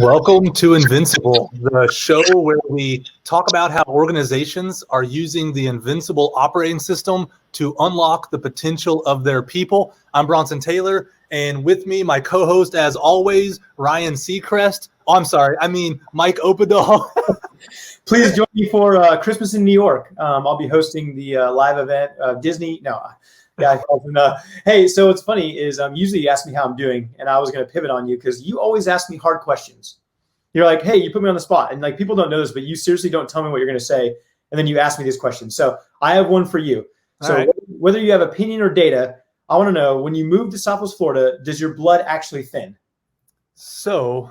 Welcome to Invincible, the show where we talk about how organizations are using the Invincible operating system to unlock the potential of their people. I'm Bronson Taylor, and with me, my co-host, as always, Ryan Seacrest. Oh, I'm sorry, I mean Mike Opadahl. Please join me for Christmas in New York. I'll be hosting the live event of Disney. Hey, so what's funny is usually you ask me how I'm doing, and I was going to pivot on you because you always ask me hard questions. You're like, hey, you put me on the spot, and like people don't know this, but you seriously don't tell me what you're going to say, and then you ask me these questions. So I have one for you. So right. Whether you have opinion or data, I want to know, when you move to Southwest Florida, does your blood actually thin? So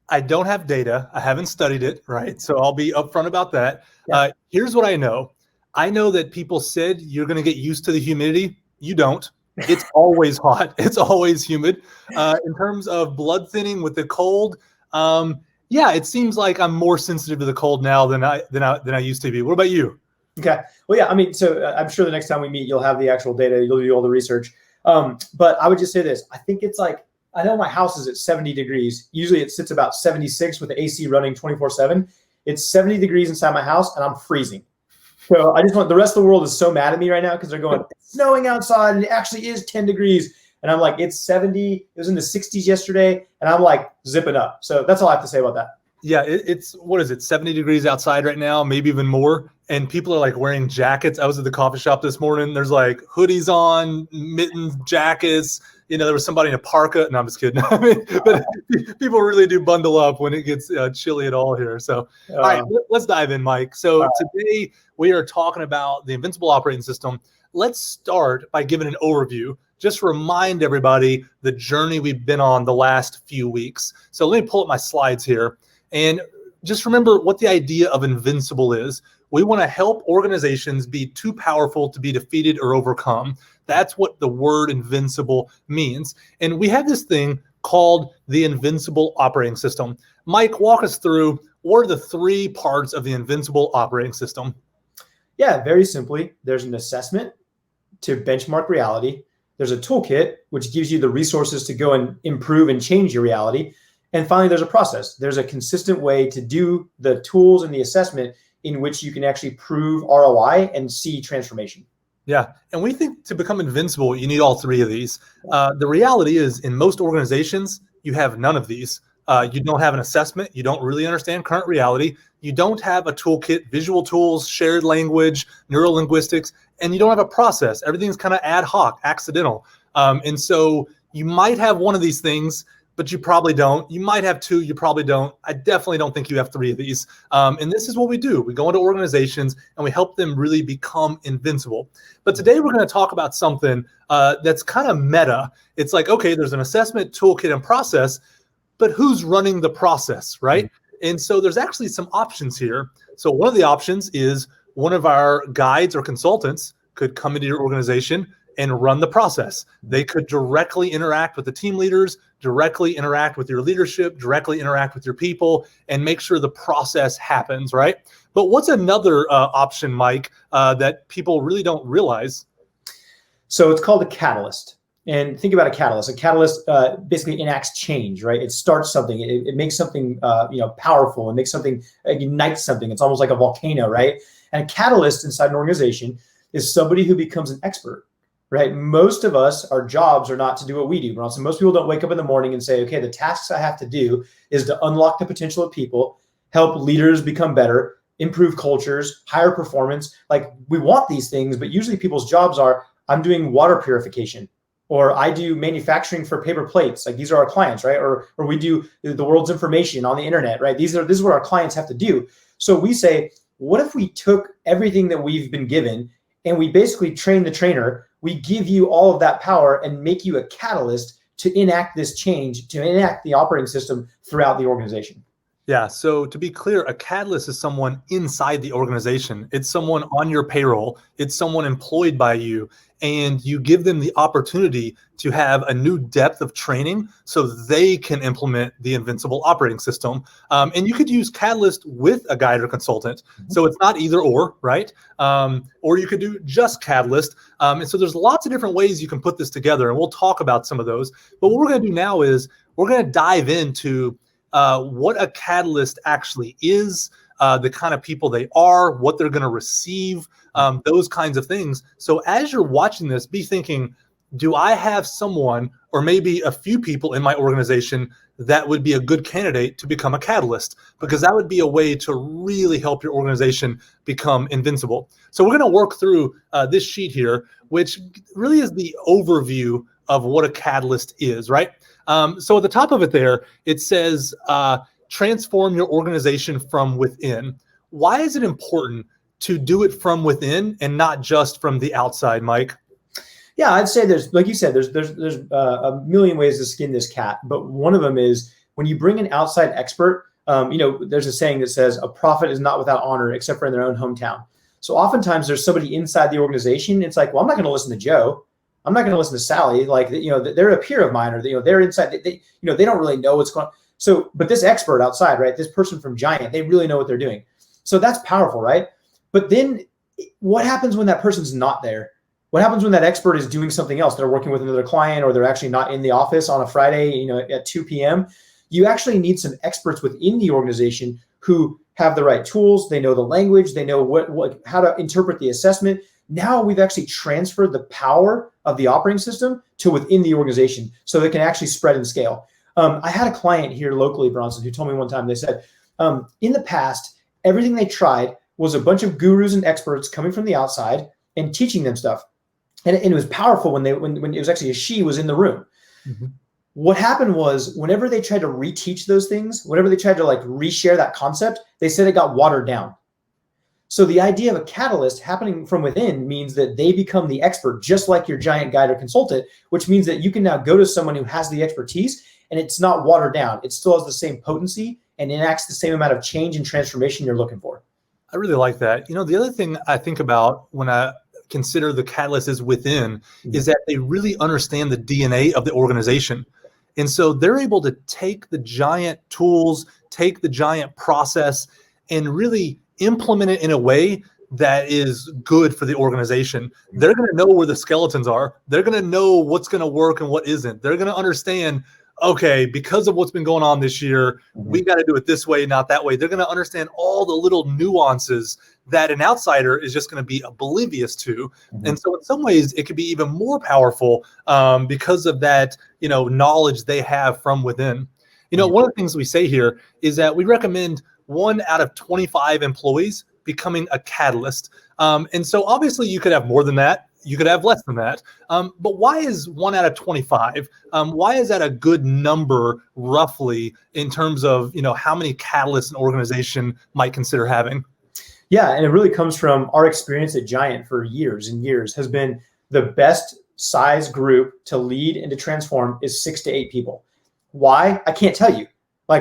I don't have data. I haven't studied it, right? So I'll be upfront about that. Yeah. Here's what I know. I know that people said you're going to get used to the humidity. You don't. It's always hot. It's always humid. In terms of blood thinning with the cold, yeah, it seems like I'm more sensitive to the cold now than I used to be. What about you? Okay. Well, yeah, I mean, so I'm sure the next time we meet, you'll have the actual data. You'll do all the research. But I would just say this. I think it's like, I know my house is at 70 degrees. Usually it sits about 76 with the AC running 24/7. It's 70 degrees inside my house and I'm freezing. So I just want, the rest of the world is so mad at me right now because they're going, it's snowing outside and it actually is 10 degrees. And I'm like, it's 70. It was in the 60s yesterday. And I'm like zipping up. So that's all I have to say about that. Yeah, it's what is it, 70 degrees outside right now, maybe even more. And people are like wearing jackets. I was at the coffee shop this morning. There's like hoodies on, mittens, jackets. You know, there was somebody in a parka. No, I'm just kidding. I mean, but people really do bundle up when it gets chilly at all here. So, all right, let's dive in, Mike. So today we are talking about the Invincible operating system. Let's start by giving an overview. Just remind everybody the journey we've been on the last few weeks. So let me pull up my slides here. And just remember what the idea of Invincible is. We want to help organizations be too powerful to be defeated or overcome. That's what the word invincible means. And we have this thing called the Invincible operating system. Mike, walk us through, what are the three parts of the Invincible operating system? Yeah, very simply, there's an assessment to benchmark reality. There's a toolkit, which gives you the resources to go and improve and change your reality. And finally, there's a process. There's a consistent way to do the tools and the assessment in which you can actually prove ROI and see transformation. Yeah, and we think to become invincible, you need all three of these. The reality is, in most organizations, you have none of these. You don't have an assessment. You don't really understand current reality. You don't have a toolkit, visual tools, shared language, neurolinguistics, and you don't have a process. Everything's kind of ad hoc, accidental. And so you might have one of these things, but you probably don't. You might have two, you probably don't. I definitely don't think you have three of these. And this is what we do. We go into organizations and we help them really become invincible. But today we're going to talk about something that's kind of meta. It's like, okay, there's an assessment, toolkit, and process, but who's running the process, right? Mm-hmm. And so there's actually some options here. So one of the options is one of our guides or consultants could come into your organization and run the process. They could directly interact with the team leaders, directly interact with your leadership, directly interact with your people, and make sure the process happens, right? But what's another option, Mike, that people really don't realize? So it's called a catalyst. And think about a catalyst. A catalyst basically enacts change, right? It starts something. It makes something powerful. It makes something, it ignites something. It's almost like a volcano, right? And a catalyst inside an organization is somebody who becomes an expert. Right. Most of us, our jobs are not to do what we do. Bronson. Most people don't wake up in the morning and say, okay, the tasks I have to do is to unlock the potential of people, help leaders become better, improve cultures, higher performance. Like, we want these things, but usually people's jobs are, I'm doing water purification, or I do manufacturing for paper plates. Like, these are our clients, right? Or we do the world's information on the internet, right? This is what our clients have to do. So we say, what if we took everything that we've been given and we basically train the trainer? We give you all of that power and make you a catalyst to enact this change, to enact the operating system throughout the organization. Yeah, so to be clear, a catalyst is someone inside the organization. It's someone on your payroll. It's someone employed by you. And you give them the opportunity to have a new depth of training so they can implement the Invincible operating system. And you could use Catalyst with a guide or consultant. So it's not either or, right? Or you could do just Catalyst. And so there's lots of different ways you can put this together. And we'll talk about some of those. But what we're going to do now is we're going to dive into what a catalyst actually is, the kind of people they are, what they're going to receive, those kinds of things. So as you're watching this, be thinking, do I have someone or maybe a few people in my organization that would be a good candidate to become a catalyst? Because that would be a way to really help your organization become invincible. So we're going to work through this sheet here, which really is the overview of what a catalyst is, right? So at the top of it there, it says, transform your organization from within. Why is it important to do it from within and not just from the outside, Mike? Yeah, I'd say there's, like you said, there's a million ways to skin this cat, but one of them is when you bring an outside expert. There's a saying that says a prophet is not without honor except for in their own hometown. So oftentimes there's somebody inside the organization. It's like, well, I'm not going to listen to Joe. I'm not going to listen to Sally. Like, they're a peer of mine, or they're inside. They don't really know what's going on. So, but this expert outside, right? This person from Giant, they really know what they're doing. So that's powerful, right? But then what happens when that person's not there? What happens when that expert is doing something else? They're working with another client, or they're actually not in the office on a Friday, at 2 p.m. You actually need some experts within the organization who have the right tools. They know the language. They know how to interpret the assessment. Now we've actually transferred the power of the operating system to within the organization so they can actually spread and scale. I had a client here locally, Bronson, who told me one time, they said, in the past, everything they tried was a bunch of gurus and experts coming from the outside and teaching them stuff. And it was powerful when it was actually a she was in the room. Mm-hmm. What happened was whenever they tried to reteach those things, whenever they tried to reshare that concept, they said it got watered down. So the idea of a catalyst happening from within means that they become the expert, just like your Giant guide or consultant, which means that you can now go to someone who has the expertise and it's not watered down. It still has the same potency and enacts the same amount of change and transformation you're looking for. I really like that. The other thing I think about when I consider the catalyst is within is that they really understand the DNA of the organization. And so they're able to take the Giant tools, take the Giant process, and really implement it in a way that is good for the organization. They're going to know where the skeletons are. They're going to know what's going to work and what isn't. They're going to understand, okay, because of what's been going on this year, we got to do it this way, not that way. They're going to understand all the little nuances that an outsider is just going to be oblivious to. And so in some ways, it could be even more powerful because of that, knowledge they have from within. One of the things we say here is that we recommend 1 out of 25 employees becoming a catalyst. And so obviously you could have more than that. You could have less than that. But why is 1 out of 25? Why is that a good number roughly in terms of, how many catalysts an organization might consider having? Yeah, and it really comes from our experience at Giant for years and years has been the best size group to lead and to transform is 6 to 8 people. Why? I can't tell you.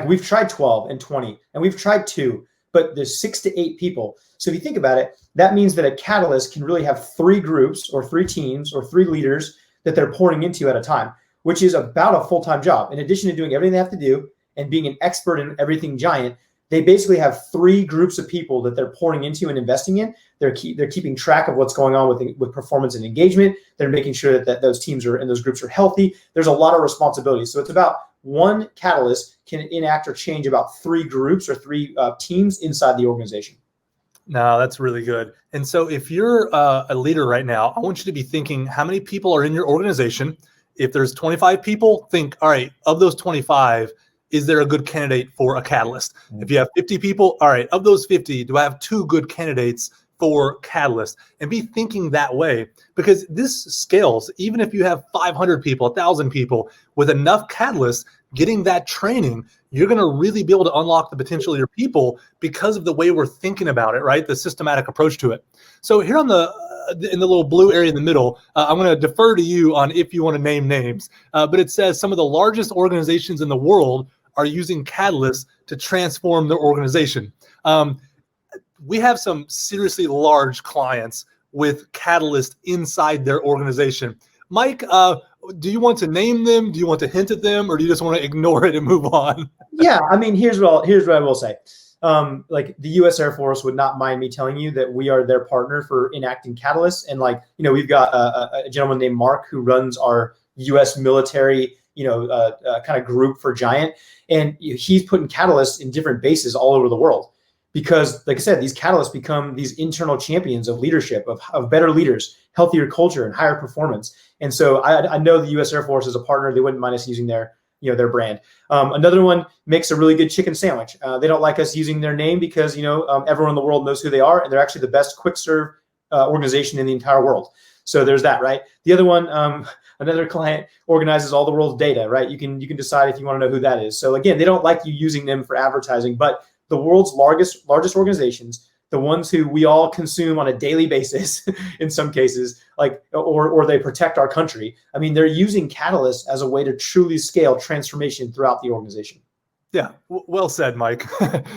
We've tried 12 and 20 and we've tried 2, but there's 6 to 8 people. So if you think about it, that means that a catalyst can really have 3 groups or 3 teams or 3 leaders that they're pouring into at a time, which is about a full-time job. In addition to doing everything they have to do and being an expert in everything Giant, they basically have 3 groups of people that they're pouring into and investing in. They're keeping track of what's going on with performance and engagement. They're making sure that those teams and those groups are healthy. There's a lot of responsibility. So it's about one catalyst can enact or change about 3 groups or 3 teams inside the organization. No, that's really good. And so if you're a leader right now, I want you to be thinking how many people are in your organization. If there's 25 people, think, all right, of those 25, is there a good candidate for a catalyst? If you have 50 people, all right, of those 50, do I have 2 good candidates for catalyst? And be thinking that way, because this scales. Even if you have 500 people, 1,000 people, with enough catalysts, getting that training, you're going to really be able to unlock the potential of your people because of the way we're thinking about it, right? The systematic approach to it. So here on in the little blue area in the middle, I'm going to defer to you on if you want to name names, but it says some of the largest organizations in the world are using catalysts to transform their organization. We have some seriously large clients with catalyst inside their organization. Mike, do you want to name them? Do you want to hint at them, or do you just want to ignore it and move on? Yeah, I mean, here's what I will say. The U.S. Air Force would not mind me telling you that we are their partner for enacting catalysts. And we've got a gentleman named Mark who runs our U.S. military, kind of group for Giant, and he's putting catalysts in different bases all over the world. Because, like I said, these catalysts become these internal champions of leadership, of better leaders, healthier culture, and higher performance. And so I know the U.S. Air Force is a partner. They wouldn't mind us using their brand. Another one makes a really good chicken sandwich. They don't like us using their name because, everyone in the world knows who they are, and they're actually the best quick serve organization in the entire world. So there's that, right? The other one, another client organizes all the world's data, right? You can decide if you want to know who that is. So again, they don't like you using them for advertising, but the world's largest organizations, the ones who we all consume on a daily basis, in some cases, or they protect our country. I mean, they're using Catalyst as a way to truly scale transformation throughout the organization. Yeah, well said, Mike.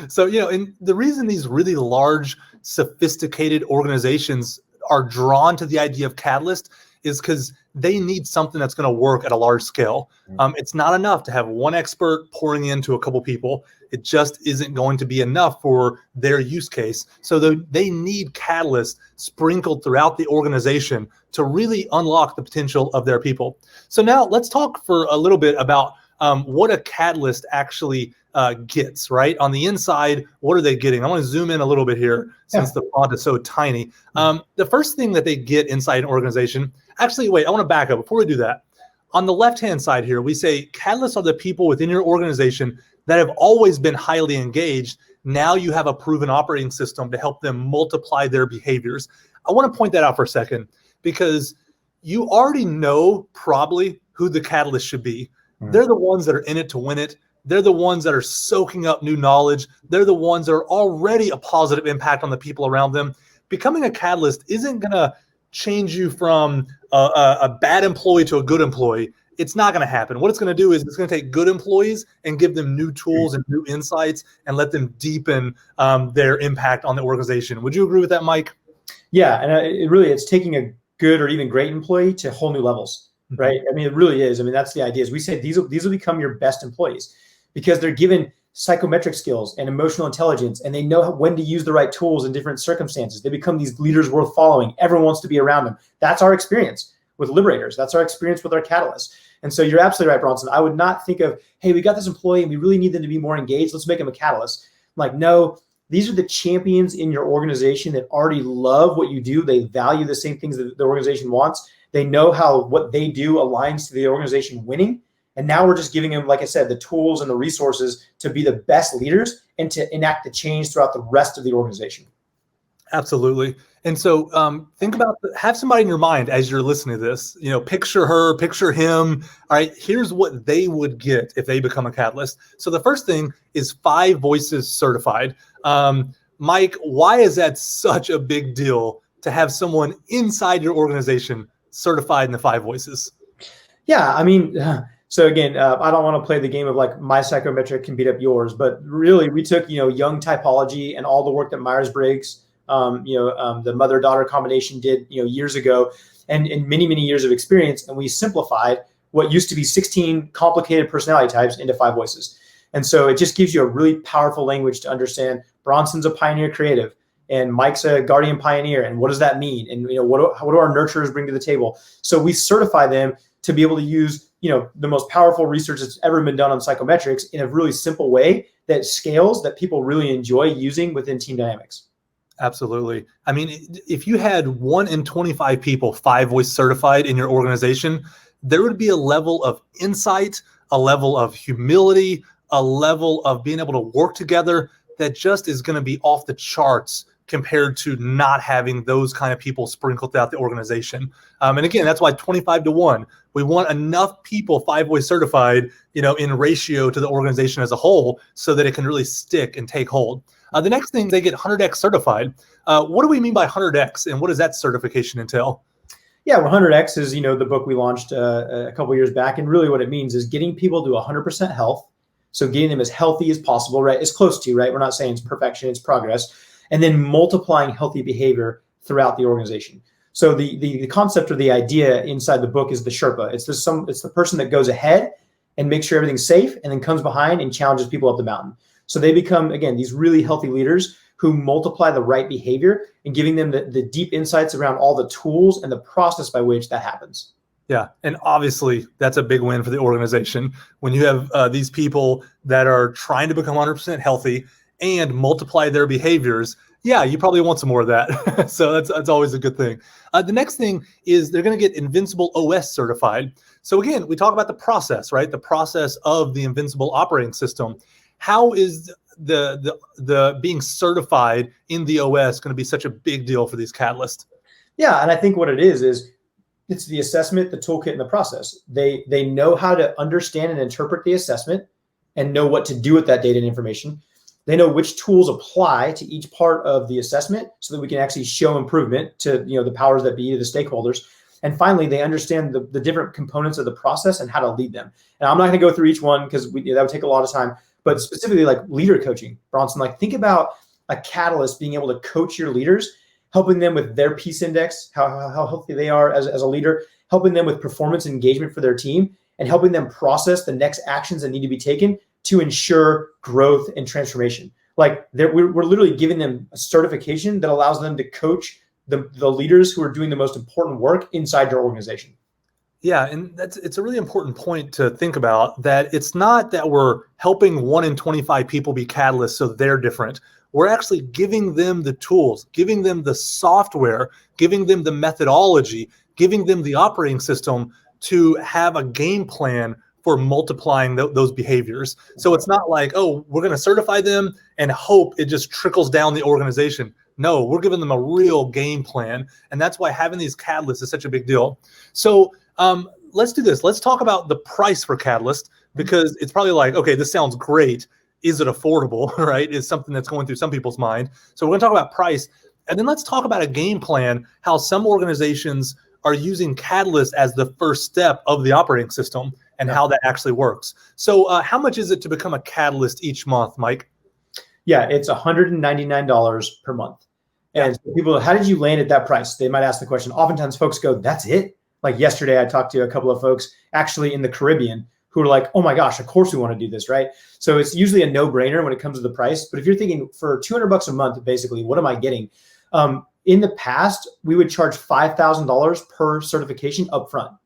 So, and the reason these really large, sophisticated organizations are drawn to the idea of Catalyst is because they need something that's going to work at a large scale. It's not enough to have one expert pouring into a couple people. It just isn't going to be enough for their use case. So they need Catalyst sprinkled throughout the organization to really unlock the potential of their people. So now let's talk for a little bit about what a Catalyst actually gets, right? On the inside, what are they getting? I want to zoom in a little bit here since the font is so tiny. The first thing that they get inside an organization, actually, wait, I want to back up before we do that. On the left-hand side here, we say Catalysts are the people within your organization that have always been highly engaged. Now you have a proven operating system to help them multiply their behaviors. I want to point that out for a second because you already know probably who the Catalyst should be. They're the ones that are in it to win it. They're the ones that are soaking up new knowledge. They're the ones that are already a positive impact on the people around them. Becoming a Catalyst isn't going to change you from a bad employee to a good employee. It's not going to happen. What it's going to do is it's going to take good employees and give them new tools and new insights and let them deepen their impact on the organization. Would you agree with that, Mike? Yeah, and it's taking a good or even great employee to whole new levels. Right. I mean, it really is. I mean, that's the idea. Is we say these will become your best employees because they're given psychometric skills and emotional intelligence, and they know when to use the right tools in different circumstances. They become these leaders worth following. Everyone wants to be around them. That's our experience with Liberators. That's our experience with our Catalysts. And so you're absolutely right, Bronson. I would not think of, hey, we got this employee and we really need them to be more engaged. Let's make them a Catalyst. Like, no, these are the champions in your organization that already love what you do. They value the same things that the organization wants. They know how what they do aligns to the organization winning. And now we're just giving them, like I said, the tools and the resources to be the best leaders and to enact the change throughout the rest of the organization. Absolutely. And so think about, have somebody in your mind as you're listening to this, picture her, picture him. All right, here's what they would get if they become a Catalyst. So the first thing is 5 Voices certified. Mike, why is that such a big deal to have someone inside your organization certified in the 5 Voices? Yeah, I mean, so again, I don't want to play the game of like my psychometric can beat up yours, but really we took, young typology and all the work that Myers-Briggs, the mother-daughter combination did, years ago, and many, many years of experience. And we simplified what used to be 16 complicated personality types into 5 Voices. And so it just gives you a really powerful language to understand. Bronson's a pioneer creative, and Mike's a guardian pioneer. And what does that mean? And what do our nurturers bring to the table? So we certify them to be able to use, the most powerful research that's ever been done on psychometrics in a really simple way that scales, that people really enjoy using within team dynamics. Absolutely. I mean, if you had 1 in 25 people 5 Voice certified in your organization, there would be a level of insight, a level of humility, a level of being able to work together that just is going to be off the charts compared to not having those kind of people sprinkled throughout the organization. And again, that's why 25-1. We want enough people 5 Voice certified, in ratio to the organization as a whole so that it can really stick and take hold. The next thing, they get 100X certified. What do we mean by 100X, and what does that certification entail? Yeah, well, 100X is, the book we launched a couple years back. And really what it means is getting people to 100% health. So getting them as healthy as possible, right? As close to, right? We're not saying it's perfection, it's progress. And then multiplying healthy behavior throughout the organization. So the concept or the idea inside the book is the Sherpa. It's the person that goes ahead and makes sure everything's safe and then comes behind and challenges people up the mountain. So they become, again, these really healthy leaders who multiply the right behavior and giving them the deep insights around all the tools and the process by which that happens. Yeah, and obviously that's a big win for the organization when you have these people that are trying to become 100% healthy and multiply their behaviors. Yeah, you probably want some more of that. So that's always a good thing. The next thing is they're going to get Invincible OS certified. So again, we talk about the process, right? The process of the Invincible operating system. How is the being certified in the OS going to be such a big deal for these catalysts? Yeah, and I think what it is it's the assessment, the toolkit, and the process. They know how to understand and interpret the assessment and know what to do with that data and information. They know which tools apply to each part of the assessment so that we can actually show improvement to the powers that be, to the stakeholders. And finally, they understand the different components of the process and how to lead them. And I'm not going to go through each one because that would take a lot of time, but specifically like leader coaching, Bronson, like think about a catalyst being able to coach your leaders, helping them with their peace index, how healthy they are as a leader, helping them with performance and engagement for their team, and helping them process the next actions that need to be taken to ensure growth and transformation. Like we're literally giving them a certification that allows them to coach the leaders who are doing the most important work inside your organization. Yeah, and it's a really important point to think about, that it's not that we're helping 1 in 25 people be catalysts so they're different. We're actually giving them the tools, giving them the software, giving them the methodology, giving them the operating system to have a game plan for multiplying those behaviors. So it's not like, oh, we're going to certify them and hope it just trickles down the organization. No, we're giving them a real game plan. And that's why having these catalysts is such a big deal. So let's do this. Let's talk about the price for Catalyst, because it's probably like, okay, this sounds great. Is it affordable, right? Is something that's going through some people's mind. So we're going to talk about price. And then let's talk about a game plan, how some organizations are using Catalyst as the first step of the operating system and how that actually works. So how much is it to become a Catalyst each month, Mike? Yeah, it's $199 per month. And so people, how did you land at that price? They might ask the question. Oftentimes folks go, that's it? Like yesterday, I talked to a couple of folks actually in the Caribbean who are like, oh my gosh, of course we want to do this, right? So it's usually a no-brainer when it comes to the price. But if you're thinking for $200 a month, basically, what am I getting? In the past, we would charge $5,000 per certification upfront.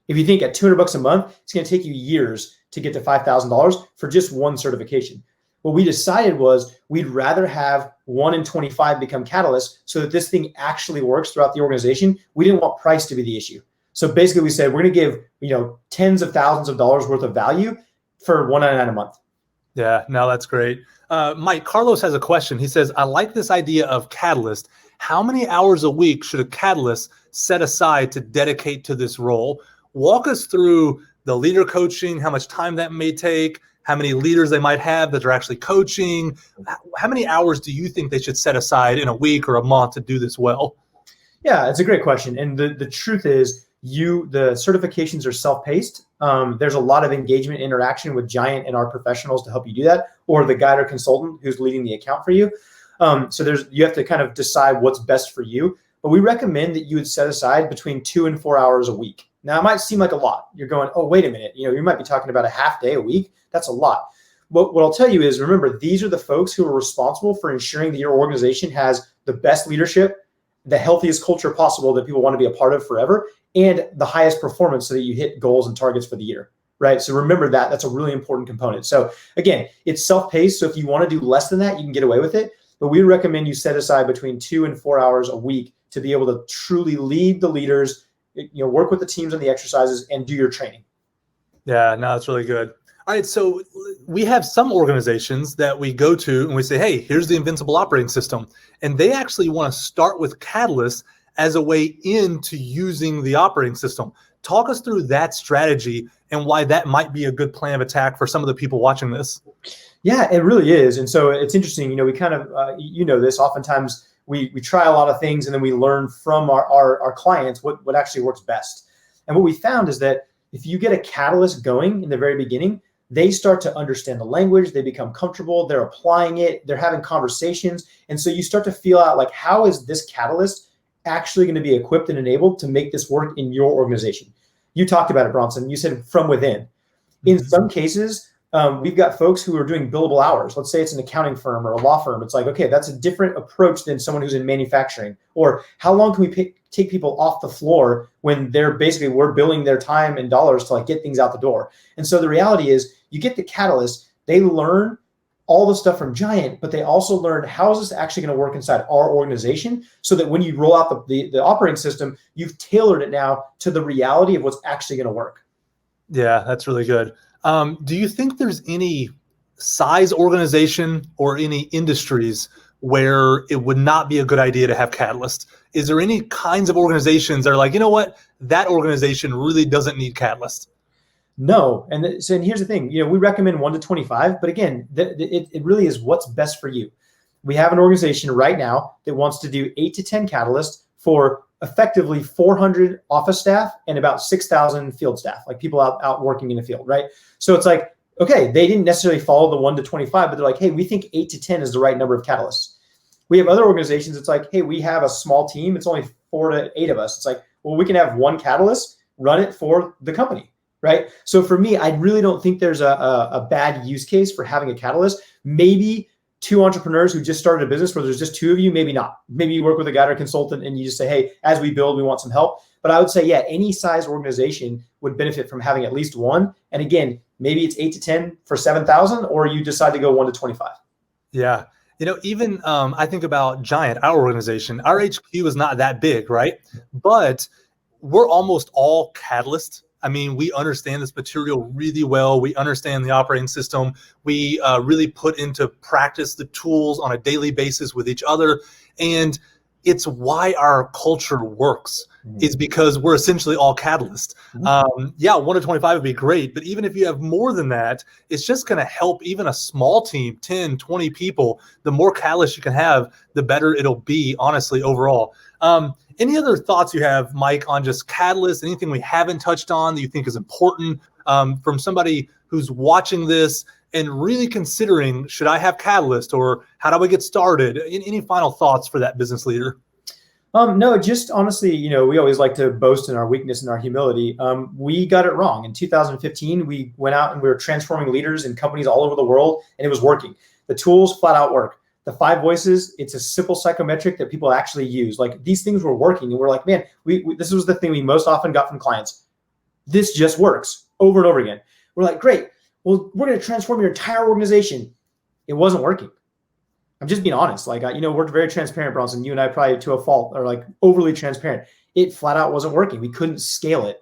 If you think at $200 a month, it's going to take you years to get to $5,000 for just one certification. What we decided was we'd rather have 1 in 25 become catalysts so that this thing actually works throughout the organization. We didn't want price to be the issue. So basically we said, we're going to give, tens of thousands of dollars worth of value for $199 a month. Yeah, no, that's great. Mike, Carlos has a question. He says, I like this idea of Catalyst. How many hours a week should a Catalyst set aside to dedicate to this role? Walk us through the leader coaching, how much time that may take, how many leaders they might have that are actually coaching. How many hours do you think they should set aside in a week or a month to do this well? Yeah, it's a great question. And the truth is, the certifications are self-paced. There's a lot of engagement, interaction with Giant and our professionals to help you do that, or the guide or consultant who's leading the account for you. So you have to kind of decide what's best for you. But we recommend that you would set aside between 2 and 4 hours a week. Now, it might seem like a lot. You're going, oh, wait a minute. You might be talking about a half day a week. That's a lot. But what I'll tell you is, remember, these are the folks who are responsible for ensuring that your organization has the best leadership, the healthiest culture possible that people want to be a part of forever, and the highest performance so that you hit goals and targets for the year, right? So remember that. That's a really important component. So again, it's self-paced. So if you want to do less than that, you can get away with it. But we recommend you set aside between 2 and 4 hours a week to be able to truly lead the leaders, work with the teams on the exercises, and do your training. Yeah, no, that's really good. All right, so we have some organizations that we go to and we say, hey, here's the Invincible operating system. And they actually want to start with Catalyst as a way into using the operating system. Talk us through that strategy and why that might be a good plan of attack for some of the people watching this. Yeah, it really is. And so it's interesting, we kind of, this, oftentimes we try a lot of things and then we learn from our clients what actually works best. And what we found is that if you get a catalyst going in the very beginning, they start to understand the language, they become comfortable, they're applying it, they're having conversations. And so you start to feel out like, how is this catalyst actually going to be equipped and enabled to make this work in your organization? You talked about it, Bronson. You said from within. In some cases, We've got folks who are doing billable hours. Let's say it's an accounting firm or a law firm. It's like, okay, that's a different approach than someone who's in manufacturing. Or how long can we take people off the floor when we're billing their time and dollars to like get things out the door. And so the reality is you get the catalyst, they learn all the stuff from Giant, but they also learn how is this actually going to work inside our organization so that when you roll out the operating system, you've tailored it now to the reality of what's actually going to work. Yeah, that's really good. Do you think there's any size organization or any industries where it would not be a good idea to have Catalyst? Is there any kinds of organizations that are like, you know what, that organization really doesn't need Catalyst? No. And here's the thing, we recommend 1 to 25, but again, it really is what's best for you. We have an organization right now that wants to do 8 to 10 Catalysts for effectively 400 office staff and about 6,000 field staff, like people out working in the field, right? So it's like, okay, they didn't necessarily follow the 1 to 25, but they're like, hey, we think 8 to 10 is the right number of Catalysts. We have other organizations, it's like, hey, we have a small team, it's only 4 to 8 of us. It's like, well, we can have 1 Catalyst, run it for the company, right? So for me, I really don't think there's a bad use case for having a Catalyst. Maybe 2 entrepreneurs who just started a business where there's just 2 of you, maybe not. Maybe you work with a guide or consultant and you just say, hey, as we build, we want some help. But I would say, yeah, any size organization would benefit from having at least 1. And again, maybe it's 8 to 10 for 7,000, or you decide to go 1 to 25. Yeah. Even I think about Giant, our organization, our HQ is not that big, right? But we're almost all Catalyst. I mean, we understand this material really well. We understand the operating system. We really put into practice the tools on a daily basis with each other. And it's why our culture works, is because we're essentially all Catalyst. 1 to 25 would be great. But even if you have more than that, it's just going to help even a small team, 10, 20 people. The more Catalyst you can have, the better it'll be, honestly, overall. Any other thoughts you have, Mike, on just Catalyst? Anything we haven't touched on that you think is important from somebody who's watching this and really considering, should I have Catalyst, or how do I get started? Any final thoughts for that business leader? No, just honestly, we always like to boast in our weakness and our humility. We got it wrong. In 2015, we went out and we were transforming leaders in companies all over the world, and it was working. The tools flat out work. The 5 voices, it's a simple psychometric that people actually use. Like, these things were working, and we're like, man, this was the thing we most often got from clients. This just works over and over again. We're like, great. Well, we're going to transform your entire organization. It wasn't working. I'm just being honest. Like, we're very transparent, Bronson. You and I probably to a fault are like overly transparent. It flat out wasn't working. We couldn't scale it.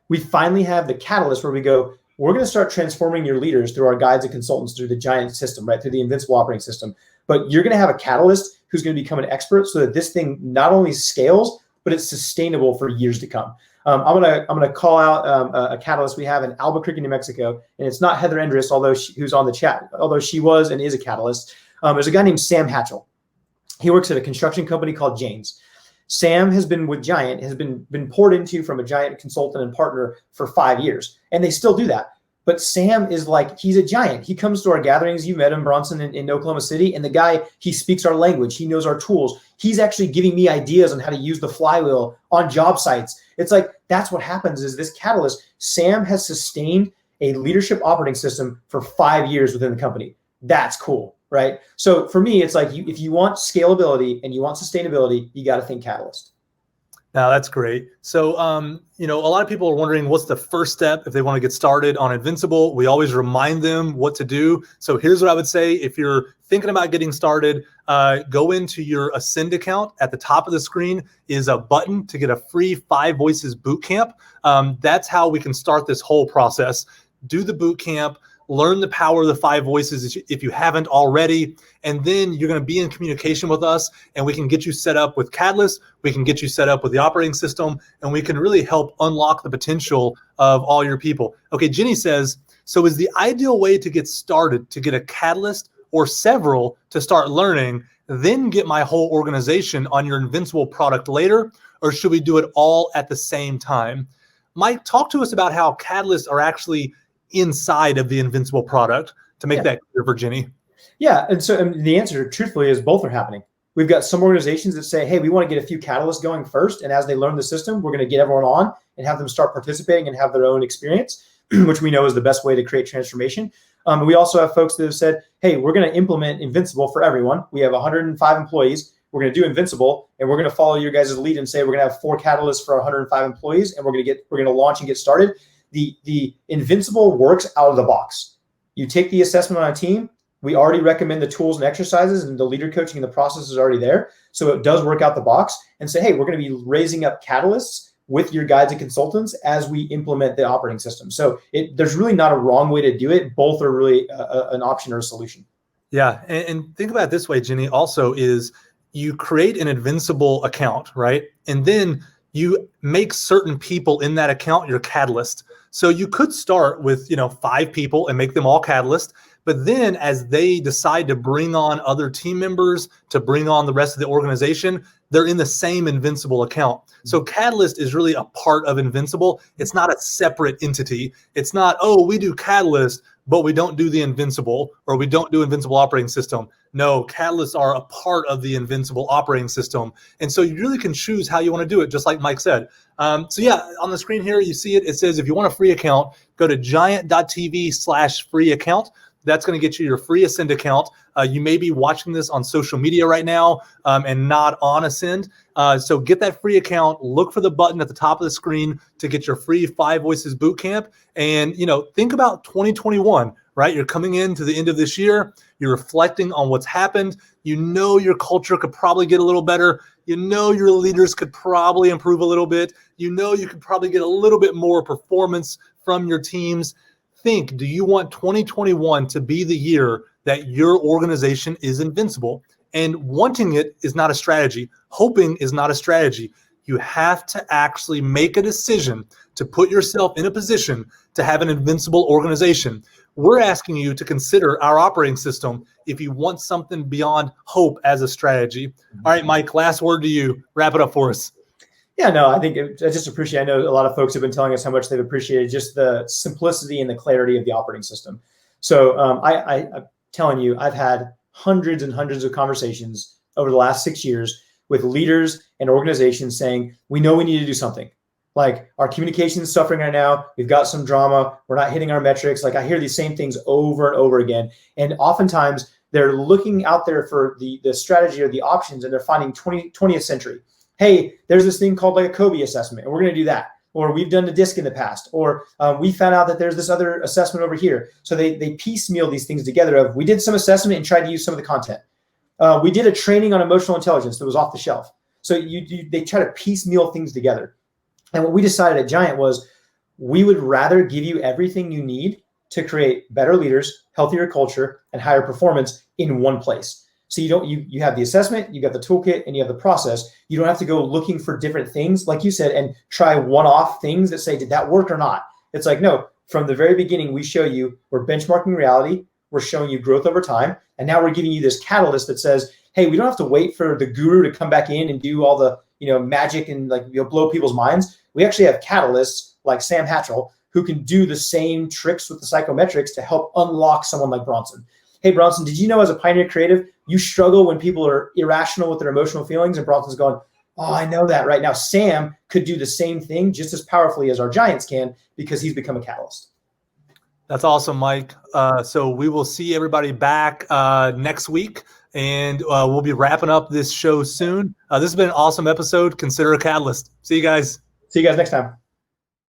We finally have the catalyst where we go, we're going to start transforming your leaders through our guides and consultants through the Giant system, right? Through the Invincible operating system. But you're going to have a catalyst who's going to become an expert so that this thing not only scales, but it's sustainable for years to come. I'm gonna call out a catalyst we have in Albuquerque, New Mexico, and it's not Heather Endress, who's on the chat, although she was and is a catalyst. There's a guy named Sam Hatchell. He works at a construction company called Janes. Sam has been with Giant, has been poured into from a Giant consultant and partner for 5 years, and they still do that. But Sam is like, he's a giant. He comes to our gatherings. You met him, Bronson, in Oklahoma City. And the guy, he speaks our language. He knows our tools. He's actually giving me ideas on how to use the flywheel on job sites. It's like, that's what happens is this catalyst. Sam has sustained a leadership operating system for 5 years within the company. That's cool, right? So for me, it's like, if you want scalability and you want sustainability, you got to think catalyst. Now that's great. So, a lot of people are wondering what's the first step if they want to get started on Invincible. We always remind them what to do. So here's what I would say. If you're thinking about getting started, go into your Ascend account. At the top of the screen is a button to get a free 5 Voices bootcamp. That's how we can start this whole process. Do the bootcamp. Learn the power of the 5 voices if you haven't already, and then you're going to be in communication with us, and we can get you set up with Catalyst, we can get you set up with the operating system, and we can really help unlock the potential of all your people. Okay, Jenny says, so is the ideal way to get started to get a Catalyst or several to start learning, then get my whole organization on your Invincible product later, or should we do it all at the same time? Mike, talk to us about how Catalysts are actually inside of the Invincible product to make that clear for Jenny. Yeah. And so the answer, truthfully, is both are happening. We've got some organizations that say, hey, we want to get a few catalysts going first. And as they learn the system, we're going to get everyone on and have them start participating and have their own experience. which we know is the best way to create transformation. We also have folks that have said, hey, we're going to implement Invincible for everyone. We have 105 employees. We're going to do Invincible, and we're going to follow your guys' lead and say we're going to have 4 catalysts for 105 employees, and we're going to launch and get started. The Invincible works out of the box. You take the assessment on a team. We already recommend the tools and exercises, and the leader coaching and the process is already there. So it does work out the box and say, hey, we're going to be raising up catalysts with your guides and consultants as we implement the operating system. So there's really not a wrong way to do it. Both are really an option or a solution. Yeah. And think about it this way, Jenny, also is you create an Invincible account, right? And then you make certain people in that account your catalyst. So you could start with, 5 people and make them all catalyst. But then as they decide to bring on other team members, to bring on the rest of the organization, they're in the same Invincible account. So Catalyst is really a part of Invincible. It's not a separate entity. It's not, oh, we do Catalyst, but we don't do the Invincible, or we don't do Invincible operating system. No, Catalysts are a part of the Invincible operating system. And so you really can choose how you want to do it, just like Mike said. So yeah, on the screen here, you see it. It says if you want a free account, go to giant.tv/free account. That's going to get you your free Ascend account. You may be watching this on social media right now and not on Ascend. So get that free account. Look for the button at the top of the screen to get your free 5 Voices Bootcamp. And, think about 2021, right? You're coming into the end of this year. You're reflecting on what's happened. Your culture could probably get a little better. Your leaders could probably improve a little bit. You could probably get a little bit more performance from your teams. Think, do you want 2021 to be the year that your organization is invincible? And wanting it is not a strategy. Hoping is not a strategy. You have to actually make a decision to put yourself in a position to have an invincible organization. We're asking you to consider our operating system if you want something beyond hope as a strategy. All right, Mike, last word to you. Wrap it up for us. Yeah, no, I just appreciate, I know a lot of folks have been telling us how much they've appreciated just the simplicity and the clarity of the operating system. So I'm telling you, I've had hundreds and hundreds of conversations over the last 6 years with leaders and organizations saying, we know we need to do something. Like, our communication is suffering right now. We've got some drama. We're not hitting our metrics. Like, I hear these same things over and over again. And oftentimes they're looking out there for the strategy or the options, and they're finding 20th century. Hey, there's this thing called like a Kobe assessment, and we're going to do that. Or we've done the DISC in the past, or we found out that there's this other assessment over here. So they piecemeal these things together of, we did some assessment and tried to use some of the content. We did a training on emotional intelligence that was off the shelf. So they try to piecemeal things together. And what we decided at Giant was, we would rather give you everything you need to create better leaders, healthier culture, and higher performance in one place. So you have the assessment, you got the toolkit, and you have the process. You don't have to go looking for different things, like you said, and try one-off things that say, did that work or not? It's like, no, from the very beginning, we show you, we're benchmarking reality, we're showing you growth over time, and now we're giving you this catalyst that says, hey, we don't have to wait for the guru to come back in and do all the magic and blow people's minds. We actually have catalysts like Sam Hatchell who can do the same tricks with the psychometrics to help unlock someone like Bronson. Hey, Bronson, did you know as a pioneer creative, you struggle when people are irrational with their emotional feelings? And Bronson's going, oh, I know that right now. Sam could do the same thing just as powerfully as our giants can, because he's become a catalyst. That's awesome, Mike. So we will see everybody back next week, and we'll be wrapping up this show soon. This has been an awesome episode. Consider a catalyst. See you guys. See you guys next time.